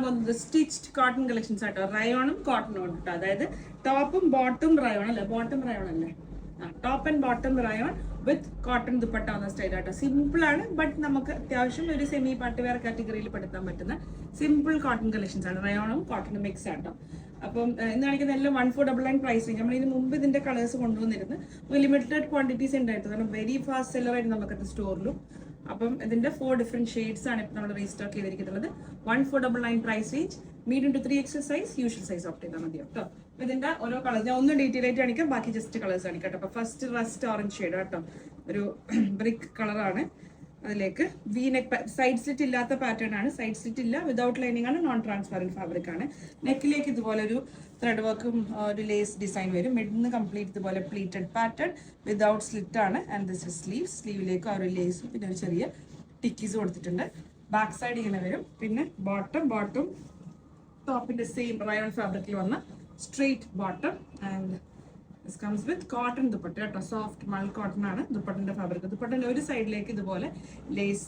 പോകുന്നത് stitched cotton collections ആട്ടോ. റയോണും കോട്ടണും ഉണ്ട് കേട്ടോ. അതായത് ടോപ്പും ബോട്ടും റയോൺ അല്ലേ, ബോട്ടം റയോൺ അല്ലേ, top and bottom rayon with cotton dupatta വന്ന സ്റ്റൈൽ ആട്ടോ. സിമ്പിൾ ആണ്, ബട്ട് നമുക്ക് അത്യാവശ്യം ഒരു സെമി പാർട്ടി വെയർ കാറ്റഗറിയിൽ പെടുത്താൻ പറ്റുന്ന സിമ്പിൾ കോട്ടൺ കളക്ഷൻസ് ആണ്. റയോണും കോട്ടണും മിക്സ് ആട്ടോ. അപ്പം ഇന്ന് കാണിക്കുന്ന എല്ലാം 1499 പ്രൈസ് റേഞ്ച്. നമ്മൾ ഇതിന് മുമ്പ് ഇതിന്റെ കളേഴ്സ് കൊണ്ടുവന്നിരുന്നു. ലിമിറ്റഡ് ക്വാണ്ടിറ്റീസ് ഉണ്ടായിരുന്നു, കാരണം വെരി ഫാസ്റ്റ് സെല്ലർ ആയിരുന്നു നമുക്കത് സ്റ്റോറിലും. അപ്പം ഇതിന്റെ 4 ഡിഫറെന്റ് ഷെയ്ഡ്സ് ആണ് ഇപ്പൊ നമ്മൾ റീസ്റ്റോക്ക് ചെയ്തിരിക്കുന്നത്. 1499 price range. Medium to 3XL size, usual size opt ചെയ്താൽ മതി കേട്ടോ. അപ്പൊ ഇതിന്റെ ഓരോ കളേഴ്സ് ഞാൻ ഒന്ന് ഡീറ്റെയിൽ ആയിട്ട് കാണിക്കാം, ബാക്കി ജസ്റ്റ് കളേഴ്സ് കാണിക്കാം കേട്ടോ. അപ്പൊ ഫസ്റ്റ് റസ്റ്റ് ഓറഞ്ച് ഷെയ്ഡ് കേട്ടോ, ഒരു ബ്രിക്ക് കളറാണ്. അതിലേക്ക് വി നെക്ക്, സൈഡ് സ്ലിറ്റ് ഇല്ലാത്ത പാറ്റേൺ ആണ്. സൈഡ് സ്ലിറ്റ് ഇല്ല, വിതൗട്ട് ലൈനിങ് ആണ്, നോൺ ട്രാൻസ്പാരന്റ് ഫാബ്രിക് ആണ്. നെക്കിലേക്ക് ഇതുപോലെ ഒരു ത്രെഡ് വർക്കും ഒരു ലേസ് ഡിസൈൻ വരും. മിഡിന്ന് കംപ്ലീറ്റ് ഇതുപോലെ പ്ലീറ്റഡ് പാറ്റേൺ വിതൗട്ട് സ്ലിറ്റ് ആണ്. And this is sleeve. സ്ലീവിലേക്ക് ഒരു ലേസും പിന്നെ ഒരു ചെറിയ ടിക്കീസ് കൊടുത്തിട്ടുണ്ട്. ബാക്ക് സൈഡ് ഇങ്ങനെ വരും. പിന്നെ ബോട്ടം ടോപ്പിന്റെ സെയിം റയോൺ ഫാബ്രിക്കിൽ വന്ന straight bottom. And this comes with cotton dupatta കേട്ടോ. സോഫ്റ്റ് മൾ കോട്ടൺ ആണ് ദുപ്പട്ടന്റെ ഫാബ്രിക്. ദുപ്പട്ടന്റെ ഒരു സൈഡിലേക്ക് ഇതുപോലെ ലേസ്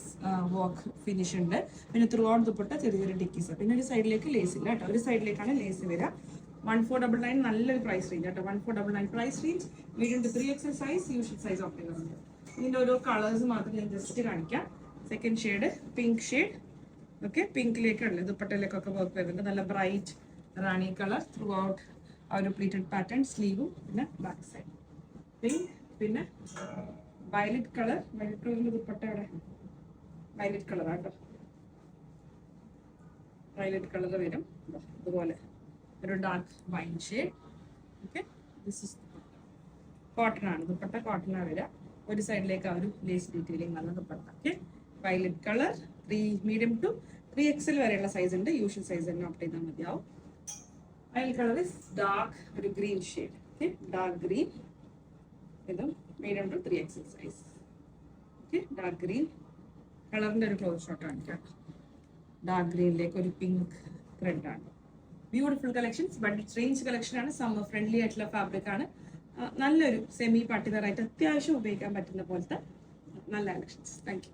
വർക്ക് ഫിനിഷ് ഉണ്ട്. പിന്നെ ത്രൂ ഔട്ട് ദുപ്പട്ട ചെറിയ ടിക്കീസ്. പിന്നെ ഒരു സൈഡിലേക്ക് ലേസ് ഇല്ല കേട്ടോ, ഒരു സൈഡിലേക്കാണ് ലേസ് വരിക. 1499 നല്ലൊരു പ്രൈസ് റേഞ്ച് കേട്ടോ. 1499 price range. Medium to 3XL size, usual size opt ചെയ്യുന്നുണ്ട്. ഇതിന്റെ ഓരോ കളേഴ്സ് മാത്രം ഞാൻ ജസ്റ്റ് കാണിക്കാം. Second shade pink shade. Okay, പിങ്കിലേക്കുള്ള ദുപ്പട്ടയിലേക്കൊക്കെ വർക്ക് വരുന്നുണ്ട്. നല്ല bright rani colour through ആ ഒരു പ്ലീറ്റഡ് പാറ്റേൺ. സ്ലീവും പിന്നെ ബാക്ക് സൈഡ് പിങ്ക്. പിന്നെ വയലറ്റ് കളർ. വയലറ്റ് കളറിന്റെ ദുപ്പട്ട ഇവിടെ വയലറ്റ് കളർ ആട്ടോ. വയലറ്റ് കളർ വരും ഇതുപോലെ ഒരു dark wine shade. Okay, this is cotton ആണ് ദുപ്പട്ട. കോട്ടൺ ആണ് വരിക. ഒരു സൈഡിലേക്ക് ആ ഒരു ലേസ് ഡീറ്റെയിലിംഗ് വന്ന dupatta. Okay, violet colour. Medium to 3XL വരെയുള്ള സൈസ് ഉണ്ട്. യൂഷ്വൽ സൈസ് തന്നെ ഓപ്റ്റ് ചെയ്താൽ മതിയാവും. വയലറ്റ് കളർ ഇസ് ഡാർക്ക് ഒരു green shade. Okay, dark green. ഇതും medium to 3XL size. Okay, dark green കളറിന്റെ ഒരു ക്ലോസ് ഷോട്ട് കാണിക്കാം. ഡാർക്ക് ഗ്രീനിലേക്ക് ഒരു പിങ്ക് ത്രെഡ് ആണ്. Beautiful collections, budget range collection ആണ്. സമ്മർ ഫ്രണ്ട്ലി ആയിട്ടുള്ള ഫാബ്രിക് ആണ്. നല്ലൊരു സെമി പാർട്ടി വെയർ ആയിട്ട് അത്യാവശ്യം ഉപയോഗിക്കാൻ പറ്റുന്ന പോലത്തെ നല്ല കളക്ഷൻസ്. Thank you.